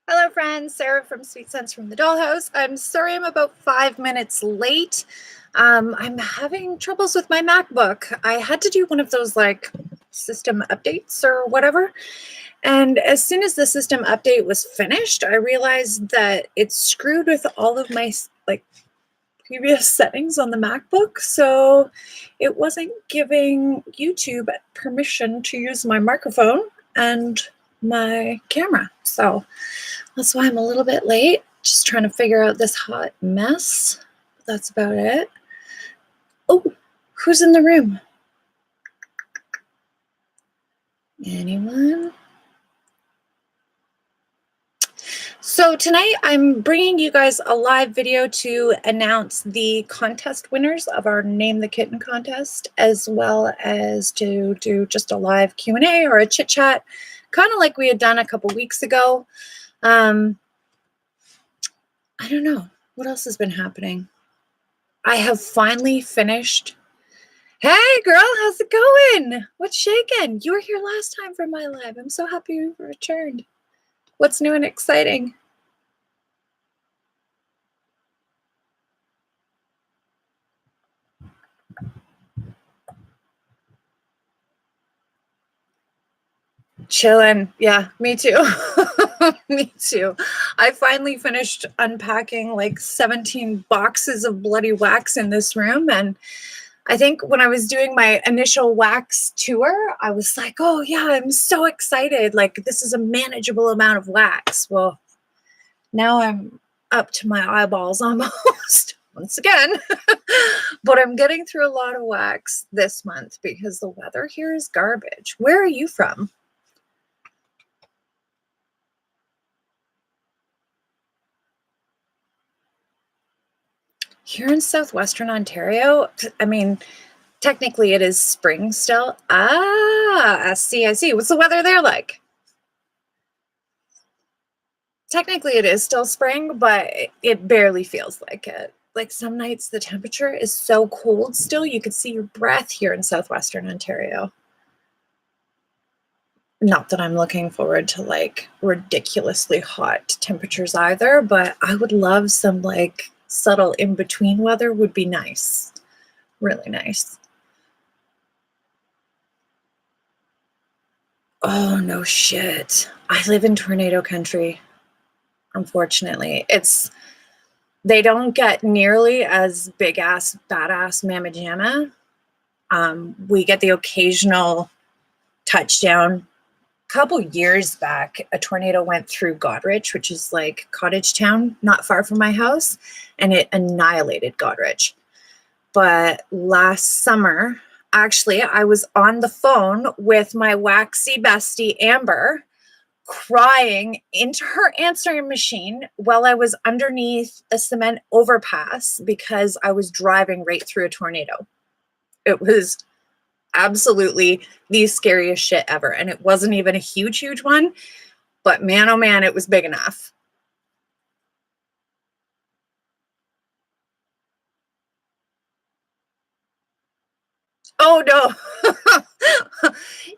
Hello, friends. Sarah from Sweet Sense from the Dollhouse. I'm sorry I'm about 5 minutes late. I'm having troubles with my MacBook. I had to do one of those system updates or whatever. And as soon as the system update was finished, I realized that it screwed with all of my previous settings on the MacBook. So it wasn't giving YouTube permission to use my microphone and my camera. So that's why I'm a little bit late, just trying to figure out this hot mess. That's about it. Oh, who's in the room? Anyone? So tonight I'm bringing you guys a live video to announce the contest winners of our Name the Kitten contest, as well as to do just a live Q&A or a chit chat, kind of like we had done a couple weeks ago. I don't know. What else has been happening? I have finally finished. Hey, girl, how's it going? What's shaking? You were here last time for my live. I'm so happy you returned. What's new and exciting? Chilling. Yeah, me too. Me too. I finally finished unpacking like 17 boxes of bloody wax in this room. And I think when I was doing my initial wax tour, I was like, oh yeah, I'm so excited. Like, this is a manageable amount of wax. Well, now I'm up to my eyeballs almost once again. But I'm getting through a lot of wax this month because the weather here is garbage. Where are you from? Here in southwestern Ontario, I mean, technically it is spring still. I see. What's the weather there like? Technically it is still spring, but it barely feels like it. Like some nights the temperature is so cold still, you could see your breath here in southwestern Ontario. Not that I'm looking forward to like ridiculously hot temperatures either, but I would love some like subtle in-between weather would be nice. Really nice. Oh, no shit. I live in tornado country, unfortunately. They don't get nearly as big ass, badass mamma jamma. We get the occasional touchdown. A couple years back, a tornado went through Goderich, which is like cottage town, not far from my house, and it annihilated Goderich. But last summer, actually, I was on the phone with my waxy bestie, Amber, crying into her answering machine while I was underneath a cement overpass because I was driving right through a tornado. It was absolutely the scariest shit ever. And it wasn't even a huge one, but man, oh man, it was big enough. Oh no.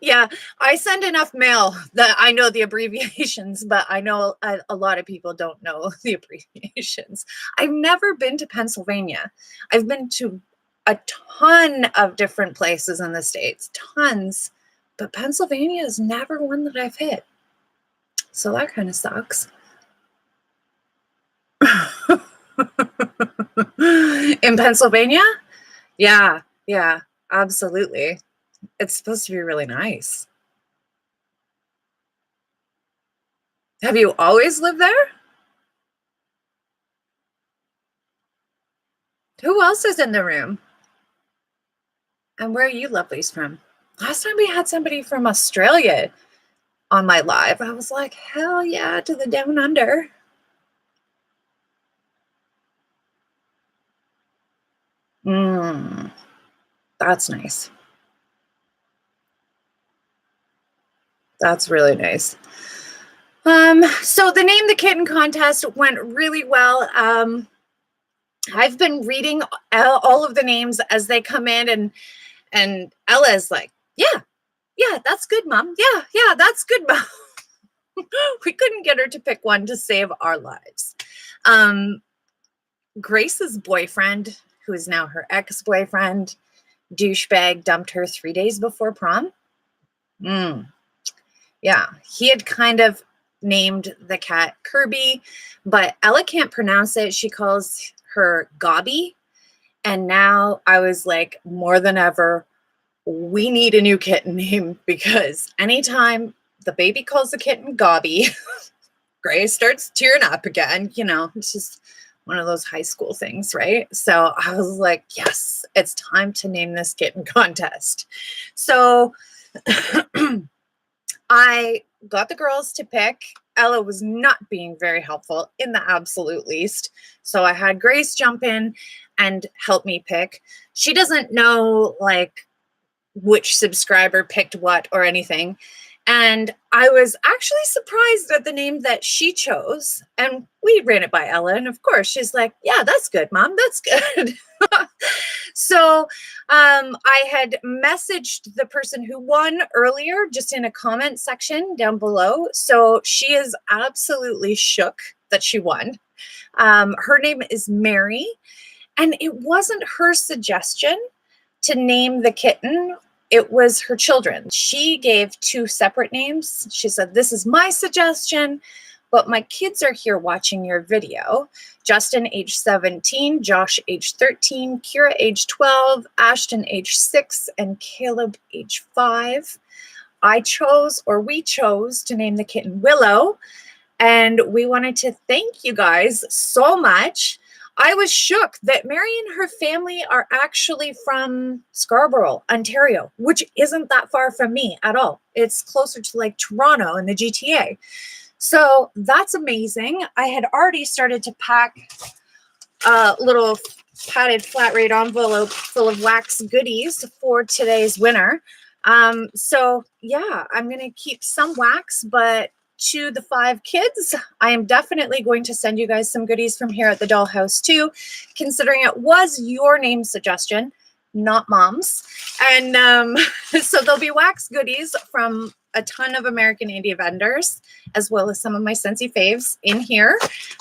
Yeah, I send enough mail that I know the abbreviations, but I know a lot of people don't know the abbreviations. I've never been to Pennsylvania. I've been to a ton of different places in the States, tons, but Pennsylvania is never one that I've hit. So that kind of sucks. In Pennsylvania? Yeah, absolutely. It's supposed to be really nice. Have you always lived there? Who else is in the room? And where are you lovelies from? Last time we had somebody from Australia on my live. I was like, hell yeah, to the down under. That's nice. That's really nice. So the Name the Kitten contest went really well. I've been reading all of the names as they come in, and Ella's like, yeah, that's good, Mom. Yeah, that's good, Mom. We couldn't get her to pick one to save our lives. Grace's boyfriend, who is now her ex-boyfriend, douchebag, dumped her 3 days before prom. Yeah, he had kind of named the cat Kirby, but Ella can't pronounce it. She calls her Gobby. And now I was like, more than ever, we need a new kitten name, because anytime the baby calls the kitten Gobby, Grace starts tearing up again. It's just one of those high school things, right? So I was like, yes, it's time to name this kitten contest. So I got the girls to pick. Ella was not being very helpful in the absolute least. So I had Grace jump in and help me pick. She doesn't know like which subscriber picked what or anything. And I was actually surprised at the name that she chose. And we ran it by Ella. And of course, she's like, yeah, that's good, Mom. That's good. So I had messaged the person who won earlier just in a comment section down below. So she is absolutely shook that she won. Her name is Mary. And it wasn't her suggestion to name the kitten. It was her children. She gave 2 separate names. She said, this is my suggestion, but my kids are here watching your video. Justin, age 17, Josh, age 13, Kira, age 12, Ashton, age 6, and Caleb, age 5. We chose to name the kitten Willow, and we wanted to thank you guys so much. I was shook that Mary and her family are actually from Scarborough, Ontario, which isn't that far from me at all. It's closer to like Toronto in the GTA. So that's amazing. I had already started to pack a little padded flat rate envelope full of wax goodies for today's winner. So yeah, I'm going to keep some wax, but to the 5 kids, I am definitely going to send you guys some goodies from here at the Dollhouse too, considering it was your name suggestion, not Mom's. And so there'll be wax goodies from a ton of American Indie vendors, as well as some of my Scentsy faves in here.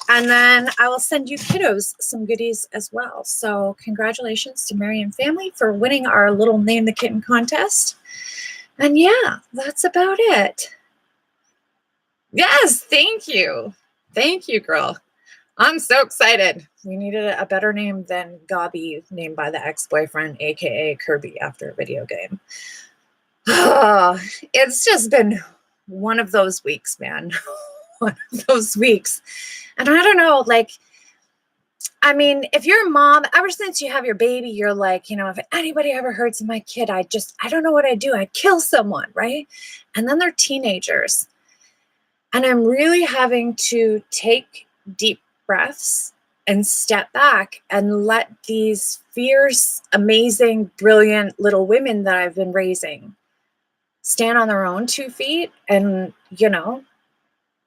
And then I will send you kiddos some goodies as well. So congratulations to Mary and family for winning our little Name the Kitten contest. And yeah, that's about it. Yes, thank you. Thank you, girl. I'm so excited. We needed a better name than Gobby, named by the ex-boyfriend, aka Kirby, after a video game. It's just been one of those weeks, man. One of those weeks. And I don't know, like, I mean, if you're a mom, ever since you have your baby, you're like, if anybody ever hurts my kid, I don't know what I'd do. I'd kill someone, right? And then they're teenagers. And I'm really having to take deep breaths and step back and let these fierce, amazing, brilliant little women that I've been raising stand on their own 2 feet and,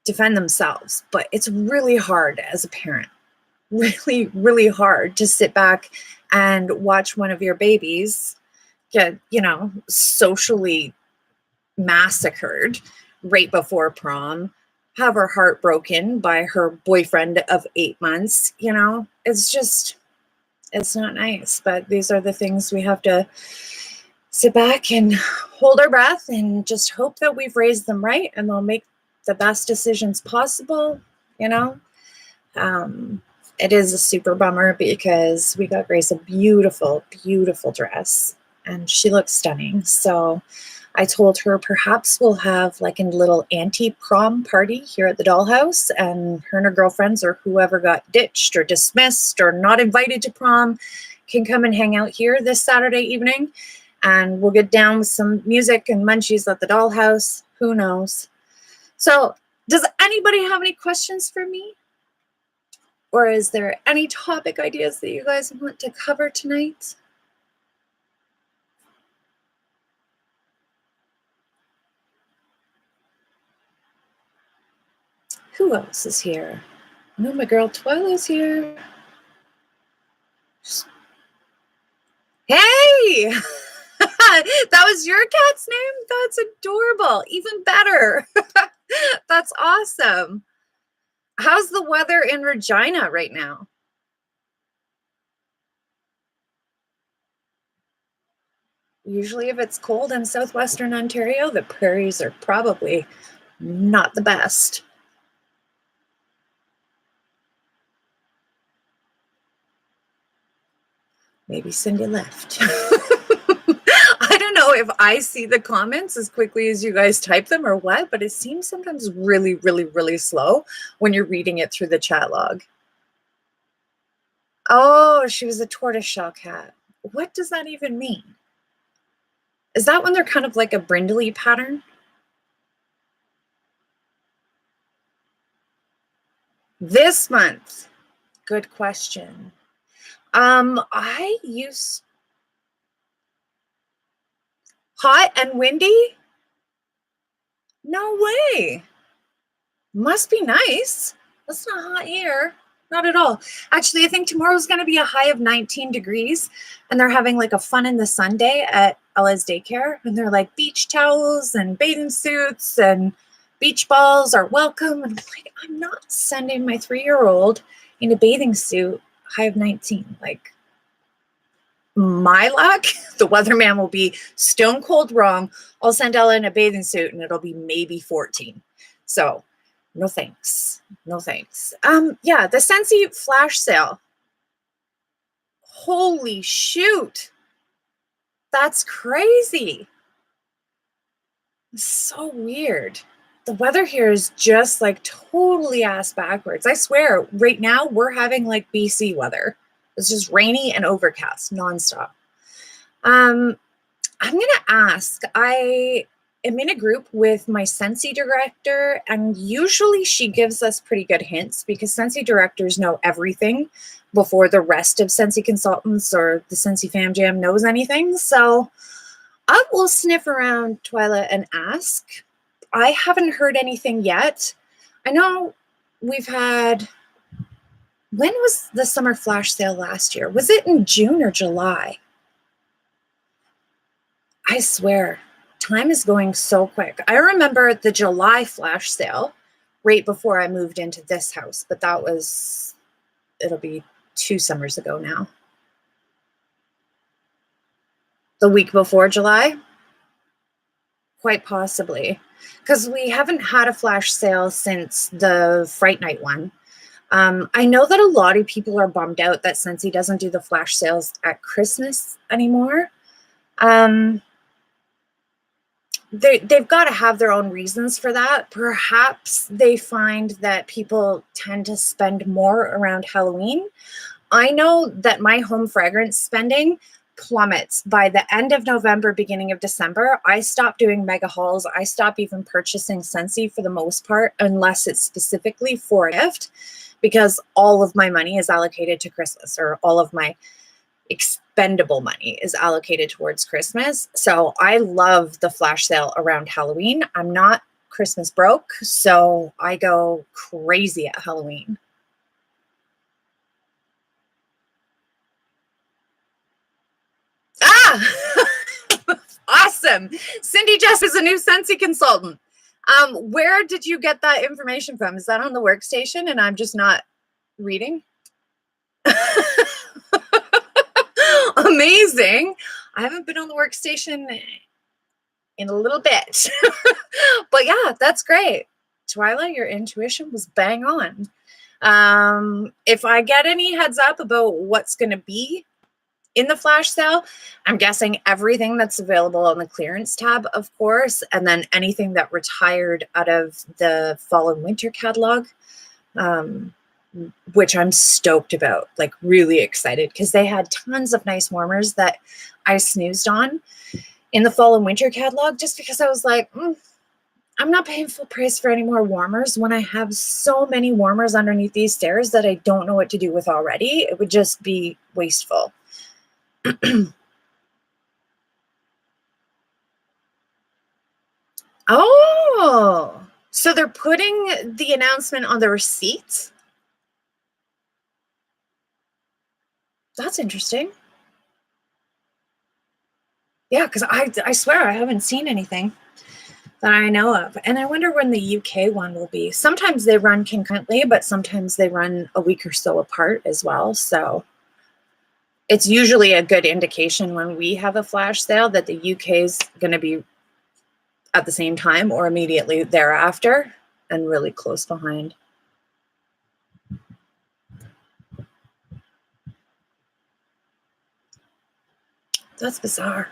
defend themselves. But it's really hard as a parent, really, really hard to sit back and watch one of your babies get, socially massacred right before prom, have her heart broken by her boyfriend of 8 months. It's not nice. But these are the things we have to sit back and hold our breath and just hope that we've raised them right and they'll make the best decisions possible. It is a super bummer because we got Grace a beautiful, beautiful dress and she looks stunning. So I told her perhaps we'll have like a little anti-prom party here at the Dollhouse, and her and her girlfriends or whoever got ditched or dismissed or not invited to prom can come and hang out here this Saturday evening, and we'll get down with some music and munchies at the Dollhouse. Who knows? So does anybody have any questions for me? Or is there any topic ideas that you guys want to cover tonight? Who else is here? I know my girl Twyla's here. Hey! That was your cat's name? That's adorable. Even better. That's awesome. How's the weather in Regina right now? Usually, if it's cold in southwestern Ontario, the prairies are probably not the best. Maybe Cindy left. I don't know if I see the comments as quickly as you guys type them or what, but it seems sometimes really, really, really slow when you're reading it through the chat log. Oh, she was a tortoiseshell cat. What does that even mean? Is that when they're kind of like a brindley pattern? This month. Good question. I use hot and windy? No way. Must be nice. That's not hot here. Not at all. Actually, I think tomorrow's going to be a high of 19 degrees, and they're having like a fun in the sun day at Ella's daycare. And they're like beach towels and bathing suits and beach balls are welcome. And I'm like, I'm not sending my 3-year-old in a bathing suit, high of 19. Like, my luck, the weatherman will be stone cold wrong. I'll send Ella in a bathing suit and it'll be maybe 14. So no thanks. No thanks. Yeah, the Scentsy flash sale. Holy shoot. That's crazy. So weird. The weather here is just like totally ass backwards. I swear, right now we're having like BC weather. It's just rainy and overcast nonstop. I'm going to ask. I am in a group with my Scentsy director, and usually she gives us pretty good hints because Scentsy directors know everything before the rest of Scentsy consultants or the Scentsy Fam Jam knows anything. So I will sniff around, Twyla, and ask. I haven't heard anything yet. I know we've had. When was the summer flash sale last year? Was it in June or July? I swear, time is going so quick. I remember the July flash sale right before I moved into this house, but that was, it'll be 2 summers ago now. The week before July? Quite possibly. Because we haven't had a flash sale since the Fright Night one. I know that a lot of people are bummed out that Scentsy doesn't do the flash sales at Christmas anymore. They've got to have their own reasons for that. Perhaps they find that people tend to spend more around Halloween. I know that my home fragrance spending plummets by the end of November, beginning of December. I stop doing mega hauls. I stop even purchasing Scentsy for the most part, unless it's specifically for a gift, because all of my money is allocated to Christmas, or all of my expendable money is allocated towards Christmas. So I love the flash sale around Halloween. I'm not Christmas broke, so I go crazy at Halloween. Ah, awesome. Cindy Jess is a new Scentsy consultant. Where did you get that information from? Is that on the workstation and I'm just not reading? Amazing. I haven't been on the workstation in a little bit. But yeah, that's great. Twyla, your intuition was bang on. If I get any heads up about what's going to be in the flash sale, I'm guessing everything that's available on the clearance tab, of course, and then anything that retired out of the fall and winter catalog, which I'm stoked about, like really excited, because they had tons of nice warmers that I snoozed on in the fall and winter catalog, just because I was like, I'm not paying full price for any more warmers when I have so many warmers underneath these stairs that I don't know what to do with already. It would just be wasteful. Oh, so they're putting the announcement on the receipts? That's interesting. Yeah, because I swear I haven't seen anything. that I know of. And I wonder when the UK one will be. Sometimes they run concurrently, but sometimes they run a week or so apart as well. So it's usually a good indication when we have a flash sale that the UK is going to be at the same time or immediately thereafter and really close behind. That's bizarre.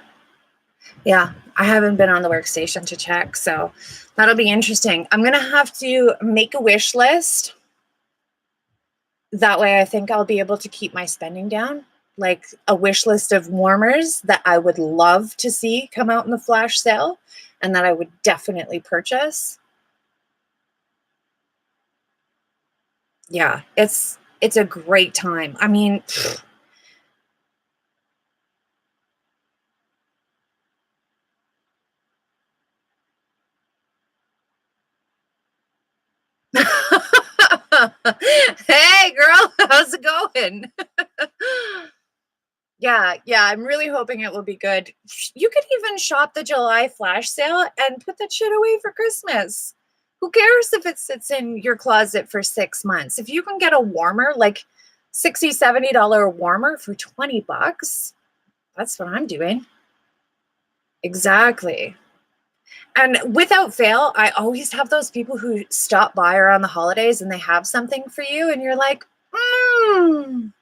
Yeah, I haven't been on the workstation to check, so that'll be interesting. I'm going to have to make a wish list. That way I think I'll be able to keep my spending down, like a wish list of warmers that I would love to see come out in the flash sale and that I would definitely purchase. Yeah, it's a great time. I mean, hey girl, how's it going? Yeah, I'm really hoping it will be good. You could even shop the July flash sale and put that shit away for Christmas. Who cares if it sits in your closet for 6 months? If you can get a warmer, like $60, $70 warmer for 20 bucks, that's what I'm doing. Exactly. And without fail, I always have those people who stop by around the holidays and they have something for you, and you're like, hang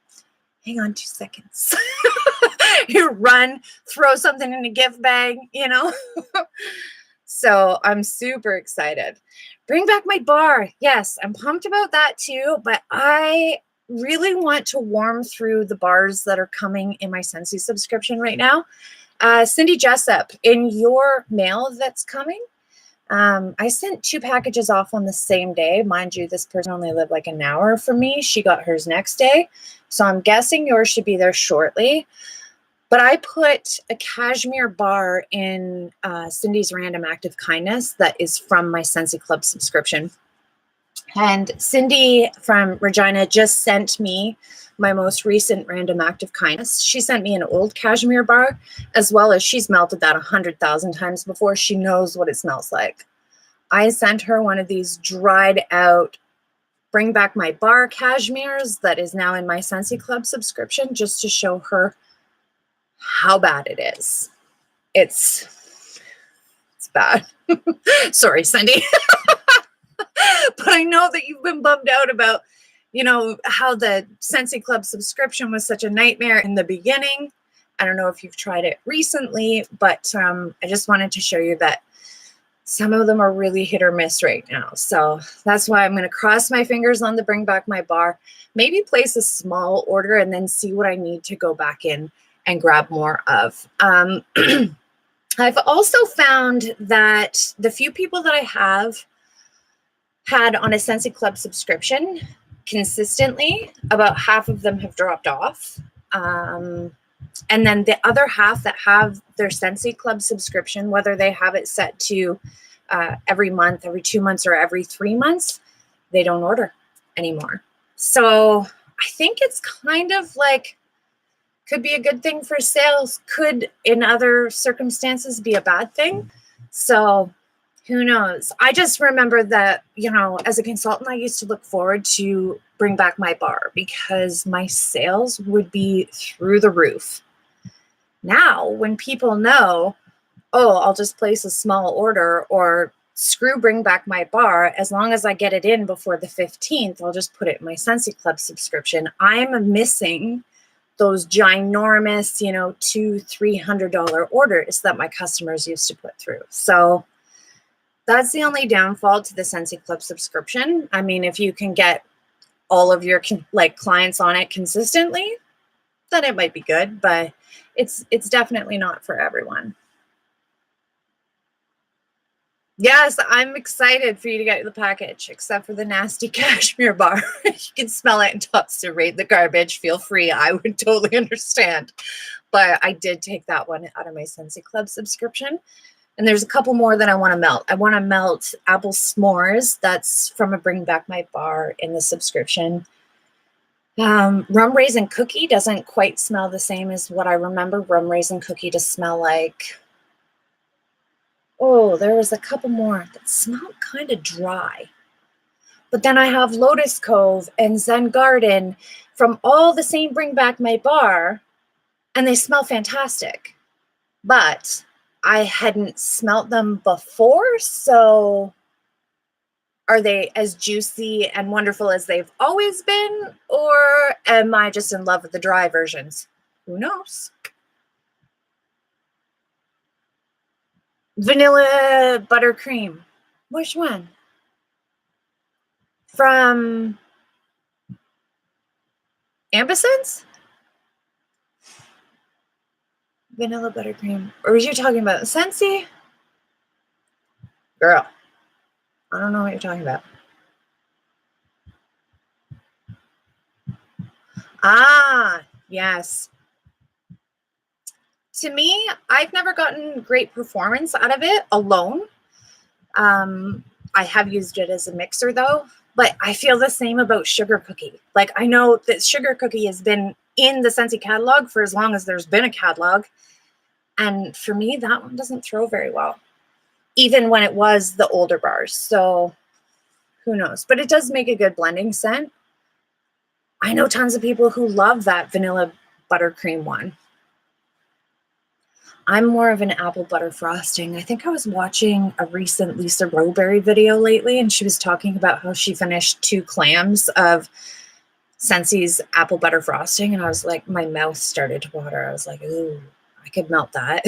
on 2 seconds. You run, throw something in a gift bag, you know? So I'm super excited. Bring back my bar. Yes, I'm pumped about that too, but I really want to warm through the bars that are coming in my Scentsy subscription right now. Cindy Jessup, in your mail that's coming, I sent 2 packages off on the same day. Mind you, this person only lived like an hour from me. She got hers next day. So I'm guessing yours should be there shortly. But I put a cashmere bar in Cindy's Random Act of Kindness that is from my Scentsy Club subscription. And Cindy from Regina just sent me my most recent Random Act of Kindness. She sent me an old cashmere bar, as well as she's melted that 100,000 times before. She knows what it smells like. I sent her one of these dried out Bring Back My Bar cashmeres that is now in my Scentsy Club subscription, just to show her how bad it is. It's bad. Sorry, Cindy. But I know that you've been bummed out about, how the Scentsy Club subscription was such a nightmare in the beginning. I don't know if you've tried it recently, but I just wanted to show you that some of them are really hit or miss right now. So that's why I'm going to cross my fingers on the Bring Back My Bar, maybe place a small order and then see what I need to go back in and grab more of. I've also found that the few people that I have had on a Scentsy Club subscription consistently, about half of them have dropped off. And then the other half that have their Scentsy Club subscription, whether they have it set to every month, every 2 months, or every 3 months, they don't order anymore. So I think it's kind of like, could be a good thing for sales, could in other circumstances be a bad thing. So who knows? I just remember that, as a consultant, I used to look forward to Bring Back My Bar because my sales would be through the roof. Now, when people know, oh, I'll just place a small order, or screw Bring Back My Bar, as long as I get it in before the 15th, I'll just put it in my Scentsy Club subscription. I'm missing those ginormous, $200-$300 orders that my customers used to put through. So that's the only downfall to the Scentsy Club subscription. I mean, if you can get all of your clients on it consistently, then it might be good, but it's definitely not for everyone. Yes, I'm excited for you to get the package, except for the nasty cashmere bar. You can smell it and toss to rate the garbage. Feel free. I would totally understand. But I did take that one out of my Scentsy Club subscription. And there's a couple more that I want to melt. I want to melt apple s'mores. That's from a Bring Back My Bar in the subscription. Rum raisin cookie doesn't quite smell the same as what I remember rum raisin cookie to smell like. Oh, there was a couple more that smelled kind of dry. But then I have Lotus Cove and Zen Garden from all the same Bring Back My Bar, and they smell fantastic. But I hadn't smelt them before, so are they as juicy and wonderful as they've always been, or am I just in love with the dry versions? Who knows? Vanilla buttercream. Which one? From Ambisense? Vanilla buttercream. Or was you talking about Scentsy? Girl, I don't know what you're talking about. Ah, yes. To me, I've never gotten great performance out of it alone. I have used it as a mixer though, but I feel the same about Sugar Cookie. Like I know that Sugar Cookie has been in the Scentsy catalog for as long as there's been a catalog. And for me, that one doesn't throw very well, even when it was the older bars. So who knows? But it does make a good blending scent. I know tons of people who love that vanilla buttercream one. I'm more of an apple butter frosting. I think I was watching a recent Lisa Rowberry video lately, and she was talking about how she finished 2 clams of Scentsy apple butter frosting, and I was like, my mouth started to water. I was like, ooh, I could melt that.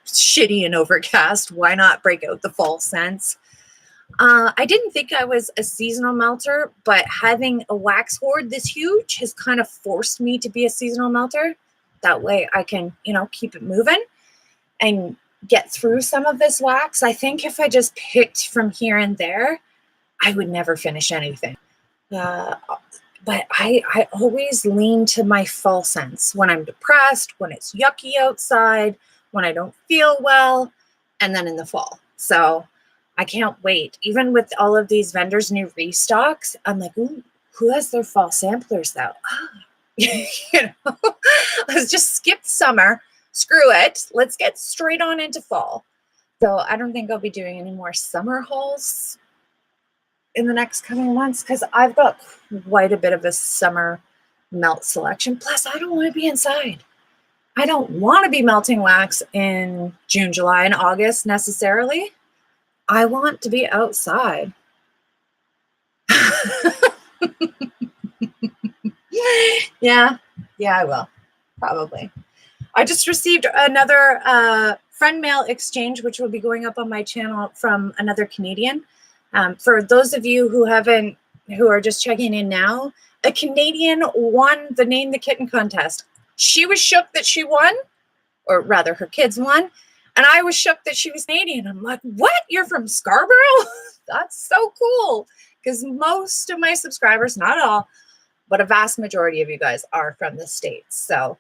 Shitty and overcast. Why not break out the fall scents? I didn't think I was a seasonal melter, but having a wax hoard this huge has kind of forced me to be a seasonal melter. That way I can, keep it moving and get through some of this wax. I think if I just picked from here and there, I would never finish anything. But I always lean to my fall scents when I'm depressed, when it's yucky outside, when I don't feel well, and then in the fall. So I can't wait. Even with all of these vendors' new restocks, I'm like, ooh, who has their fall samplers though? Let's just skip summer. Screw it. Let's get straight on into fall. So I don't think I'll be doing any more summer hauls in the next coming months because I've got quite a bit of a summer melt selection. Plus, I don't want to be inside. I don't want to be melting wax in June, July, and August necessarily. I want to be outside. Yeah, I will. Probably. I just received another friend mail exchange, which will be going up on my channel from another Canadian. For those of you who are just checking in now, a Canadian won the Name the Kitten contest. She was shook that she won, or rather her kids won. And I was shook that she was Canadian. I'm like, what? You're from Scarborough? That's so cool. Because most of my subscribers, not all, but a vast majority of you guys are from the States. So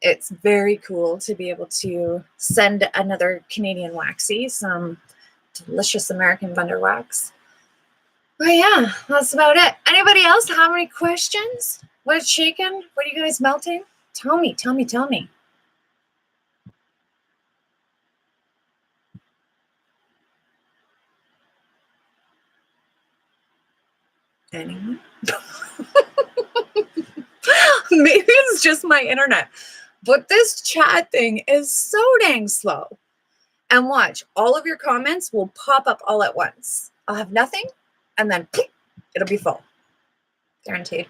it's very cool to be able to send another Canadian waxy some delicious American Thunder wax. But yeah, that's about it. Anybody else have any questions? What's shaking? What are you guys melting? Tell me. Anyone? Maybe it's just my internet. But this chat thing is so dang slow. And watch, all of your comments will pop up all at once. I'll have nothing, and then it'll be full. Guaranteed.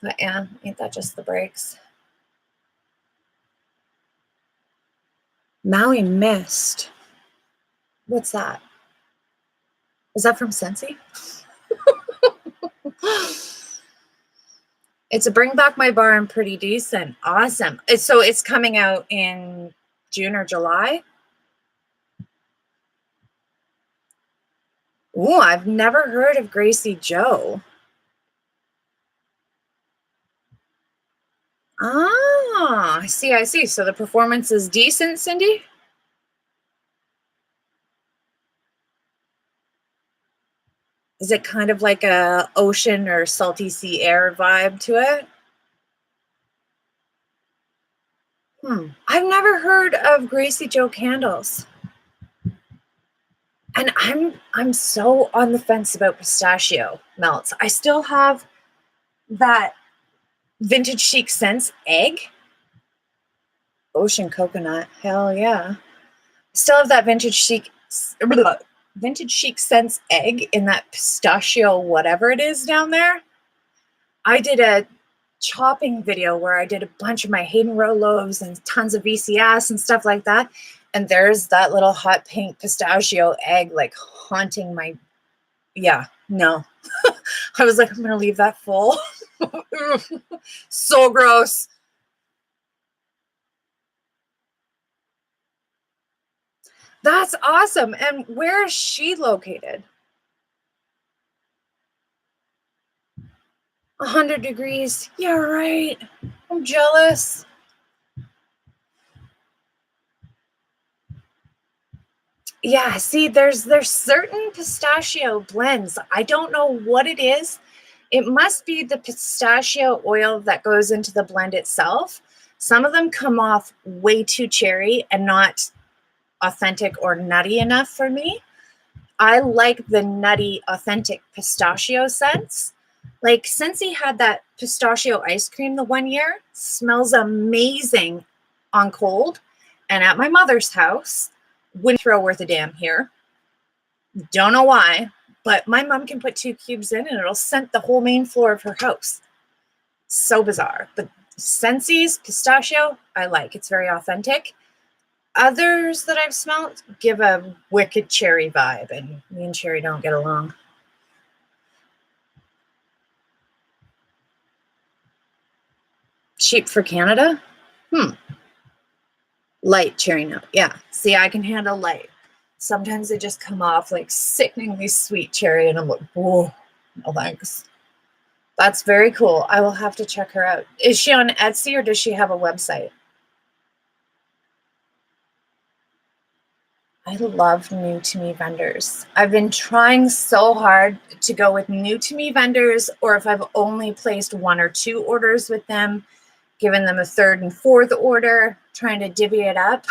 But yeah, ain't that just the breaks? Maui Mist. What's that? Is that from Scentsy? It's a Bring Back My Bar and pretty decent. Awesome. So it's coming out in June or July? Ooh, I've never heard of Gracie Joe. Ah, I see. So the performance is decent, Cindy? Is it kind of like a ocean or salty sea air vibe to it? I've never heard of Gracie Joe candles. And I'm so on the fence about pistachio melts. I still have that Vintage Chic Scents egg. Ocean coconut. Hell yeah. Still have that Vintage Chic Scents egg in that pistachio whatever it is down there. I did a chopping video where I did a bunch of my Hayden Row loaves and tons of VCS and stuff like that. And there's that little hot pink pistachio egg like haunting my, yeah, no. I was like, I'm going to leave that full. So gross. That's awesome. And where is she located? 100 degrees. Yeah, right. I'm jealous. Yeah, see, there's certain pistachio blends. I don't know what it is. It must be the pistachio oil that goes into the blend itself. Some of them come off way too cherry and not authentic or nutty enough for me. I like the nutty, authentic pistachio scents. Like Scentsy had that pistachio ice cream the one year. Smells amazing on cold. And at my mother's house, wouldn't throw worth a damn here. Don't know why, but my mom can put 2 cubes in and it'll scent the whole main floor of her house. So bizarre. But Scentsy's pistachio, I like. It's very authentic. Others that I've smelled give a wicked cherry vibe, and me and cherry don't get along. Cheap for Canada? Light cherry note. Yeah. See, I can handle light. Sometimes they just come off like sickeningly sweet cherry, and I'm like, whoa, no thanks. That's very cool. I will have to check her out. Is she on Etsy or does she have a website? I love new to me vendors. I've been trying so hard to go with new to me vendors, or if I've only placed 1 or 2 orders with them, given them a 3rd and 4th order, trying to divvy it up.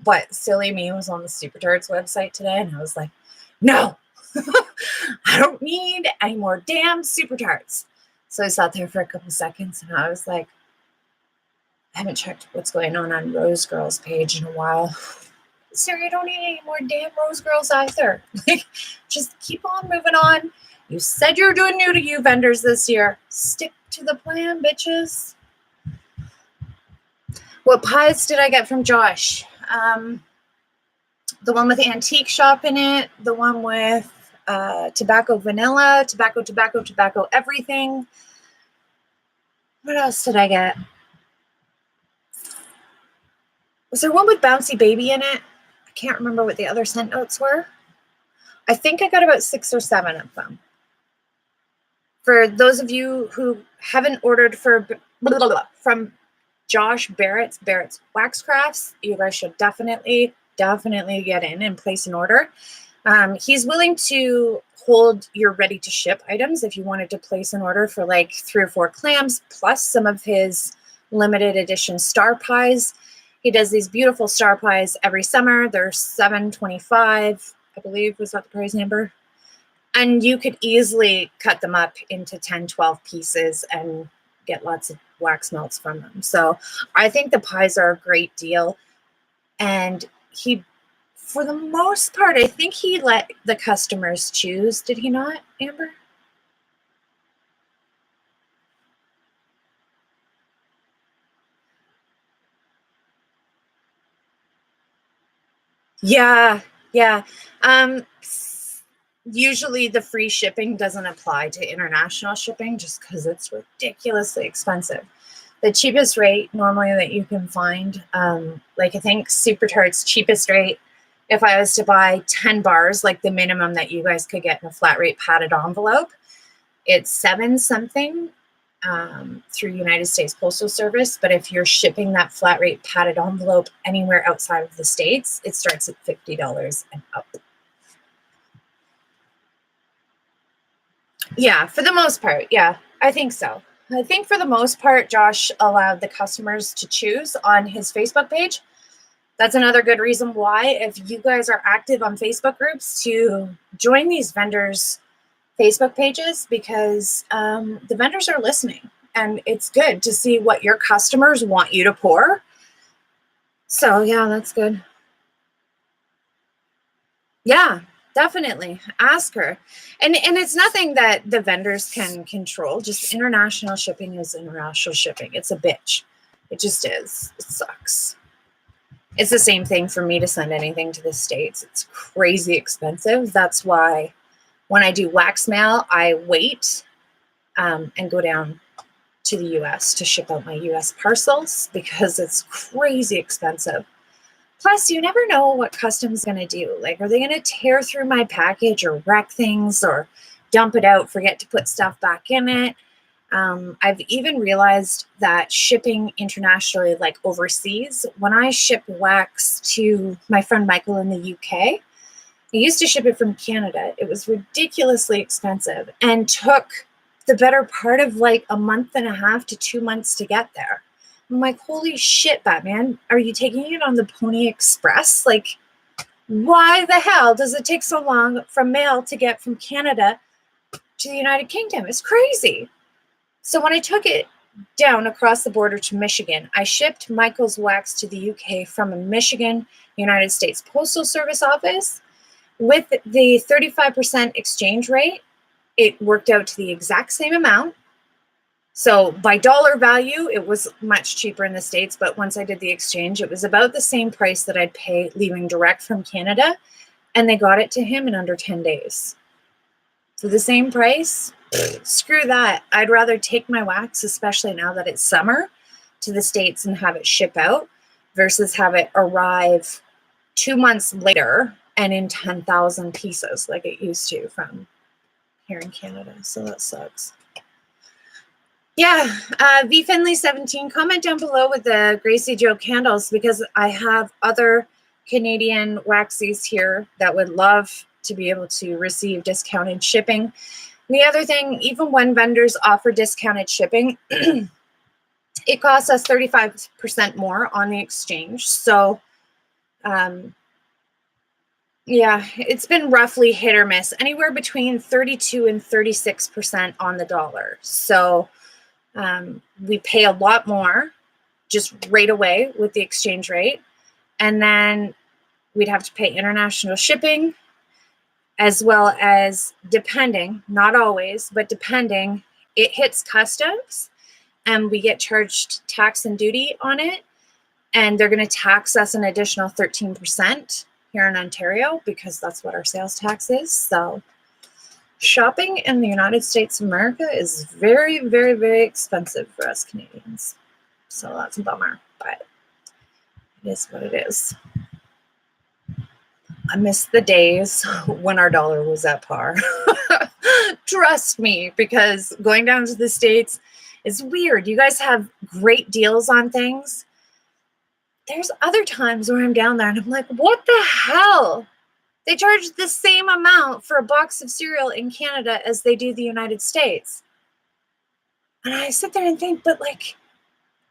But silly me was on the Super Tarts website today, and I was like, no, I don't need any more damn Super Tarts. So I sat there for a couple seconds, and I was like, I haven't checked what's going on Rose Girl's page in a while. Sarah, you don't need any more damn Rose Girls either. Like, just keep on moving on. You said you're doing new to you vendors this year. Stick to the plan, bitches. What pies did I get from Josh? The one with antique shop in it, the one with tobacco vanilla, tobacco everything. What else did I get? Was there one with bouncy baby in it? I can't remember what the other scent notes were. I think I got about 6 or 7 of them. For those of you who haven't ordered from Josh Barrett's Wax Crafts, you guys should definitely get in and place an order. He's willing to hold your ready to ship items if you wanted to place an order for like 3 or 4 clams, plus some of his limited edition star pies. He does these beautiful star pies every summer. They're $7.25, I believe, was that the price number? And you could easily cut them up into 10, 12 pieces and get lots of wax melts from them. So I think the pies are a great deal. And he, for the most part, I think he let the customers choose. Did he not, Amber? Yeah. Usually the free shipping doesn't apply to international shipping just because it's ridiculously expensive. The cheapest rate normally that you can find, like I think Super Tart's cheapest rate, if I was to buy 10 bars, like the minimum that you guys could get in a flat rate padded envelope, it's 7 something through United States Postal Service. But if you're shipping that flat rate padded envelope anywhere outside of the States, it starts at $50 and up. Yeah, for the most part. Yeah, I think so. I think for the most part, Josh allowed the customers to choose on his Facebook page. That's another good reason why, if you guys are active on Facebook groups, to join these vendors' Facebook pages, because the vendors are listening, and it's good to see what your customers want you to pour. So yeah, that's good. Yeah, definitely ask her. And it's nothing that the vendors can control. Just international shipping is international shipping. It's a bitch. It just is. It sucks. It's the same thing for me to send anything to the States. It's crazy expensive. That's why when I do wax mail, I wait and go down to the US to ship out my US parcels, because it's crazy expensive. Plus, you never know what customs going to do. Like, are they going to tear through my package or wreck things or dump it out, forget to put stuff back in it? I've even realized that shipping internationally, like overseas, when I ship wax to my friend Michael in the UK, I used to ship it from Canada. It was ridiculously expensive and took the better part of like a month and a half to 2 months to get there. I'm like, holy shit, Batman, are you taking it on the Pony Express? Like, why the hell does it take so long from mail to get from Canada to the United Kingdom? It's crazy. So when I took it down across the border to Michigan, I shipped Michael's wax to the UK from a Michigan United States Postal Service office. With the 35% exchange rate, it worked out to the exact same amount. So by dollar value, it was much cheaper in the States, but once I did the exchange, it was about the same price that I'd pay leaving direct from Canada, and they got it to him in under 10 days. For the same price, screw that. I'd rather take my wax, especially now that it's summer, to the States and have it ship out versus have it arrive 2 months later and in 10,000 pieces like it used to from here in Canada. So that sucks. Yeah, V Finley 17, comment down below with the Gracie Joe candles, because I have other Canadian waxies here that would love to be able to receive discounted shipping. And the other thing, even when vendors offer discounted shipping, it costs us 35% more on the exchange. So, yeah, it's been roughly hit or miss, anywhere between 32 and 36% on the dollar. So we pay a lot more just right away with the exchange rate. And then we'd have to pay international shipping, as well as, depending, not always, but depending, it hits customs and we get charged tax and duty on it. And they're going to tax us an additional 13% here in Ontario, because that's what our sales tax is. So shopping in the United States of America is very, very, very expensive for us Canadians. So that's a bummer, but it is what it is. I miss the days when our dollar was at par. Trust me, because going down to the States is weird. You guys have great deals on things. There's other times where I'm down there and I'm like, what the hell? They charge the same amount for a box of cereal in Canada as they do the United States. And I sit there and think, but like,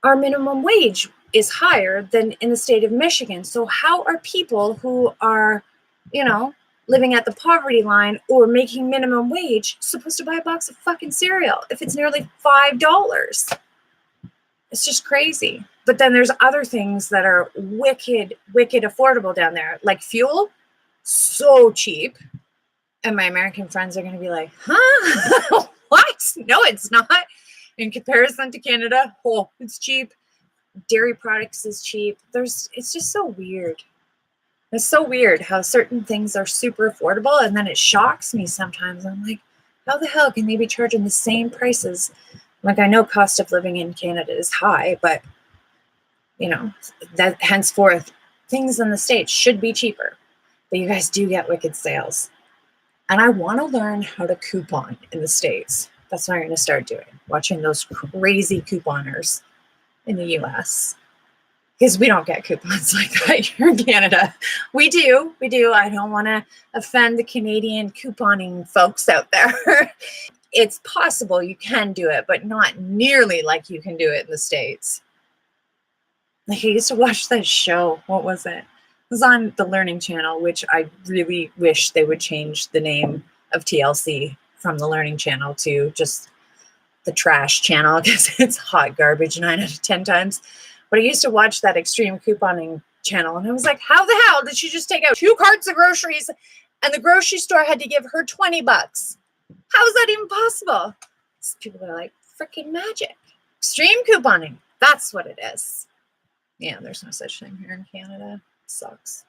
our minimum wage is higher than in the state of Michigan. So how are people who are, living at the poverty line or making minimum wage supposed to buy a box of fucking cereal if it's nearly $5? It's just crazy. But then there's other things that are wicked, wicked affordable down there, like fuel, so cheap. And my American friends are going to be like, huh? What? No, it's not. In comparison to Canada, oh, it's cheap. Dairy products is cheap. It's just so weird. It's so weird how certain things are super affordable, and then it shocks me sometimes. I'm like, how the hell can they be charging the same prices? Like, I know cost of living in Canada is high, but that henceforth things in the States should be cheaper. But you guys do get wicked sales. And I want to learn how to coupon in the States. That's what I'm going to start doing, watching those crazy couponers in the US. Because we don't get coupons like that here in Canada. We do. I don't want to offend the Canadian couponing folks out there. It's possible you can do it, but not nearly like you can do it in the States. Like I used to watch that show. What was it? It was on the Learning Channel, which I really wish they would change the name of TLC from the Learning Channel to just the trash channel, because it's hot garbage 9 out of 10 times. But I used to watch that extreme couponing channel, and I was like, how the hell did she just take out 2 carts of groceries and the grocery store had to give her 20 bucks? How is that even possible? People are like, freaking magic. Extreme couponing. That's what it is. Yeah, there's no such thing here in Canada. It sucks.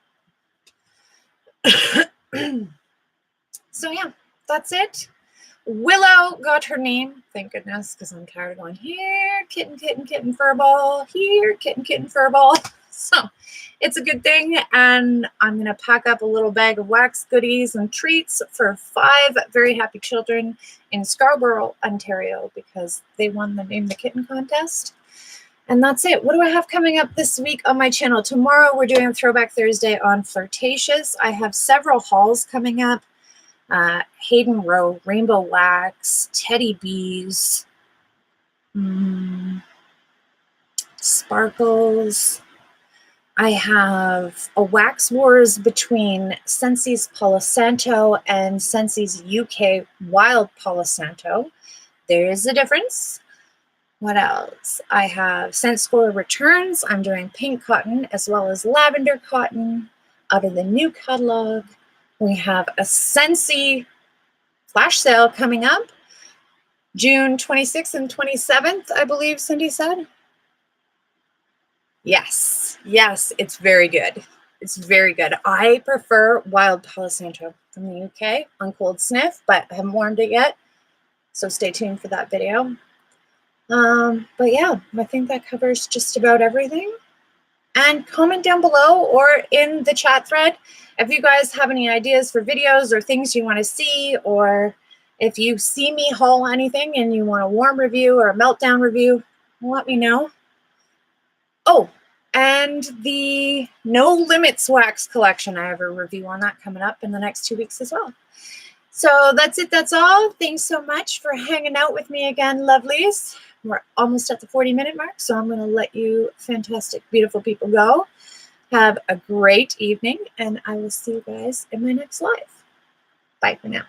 So yeah, that's it. Willow got her name, thank goodness, because I'm tired of going, here, kitten, kitten, kitten, furball, here, kitten, kitten, furball. So it's a good thing, and I'm going to pack up a little bag of wax goodies and treats for 5 very happy children in Scarborough, Ontario, because they won the Name the Kitten contest. And that's it. What do I have coming up this week on my channel? Tomorrow, we're doing a Throwback Thursday on Flirtatious. I have several hauls coming up. Hayden Rowe, Rainbow Wax, Teddy Bees, Sparkles. I have a Wax Wars between Scentsy's Palo Santo and Scentsy's UK Wild Palo Santo. There is a difference. What else? I have Scent Score Returns. I'm doing pink cotton as well as lavender cotton out of the new catalog. We have a Scentsy flash sale coming up June 26th and 27th, I believe Cindy said. Yes, it's very good. It's very good. I prefer Wild Palo Santo from the UK on Cold Sniff, but I haven't warmed it yet, so stay tuned for that video. But yeah, I think that covers just about everything. And comment down below or in the chat thread if you guys have any ideas for videos or things you want to see, or if you see me haul anything and you want a warm review or a meltdown review, let me know. Oh, and the No Limits wax collection, I have a review on that coming up in the next 2 weeks as well. So that's it. That's all. Thanks so much for hanging out with me again, lovelies. We're almost at the 40-minute mark, so I'm going to let you fantastic, beautiful people go. Have a great evening, and I will see you guys in my next live. Bye for now.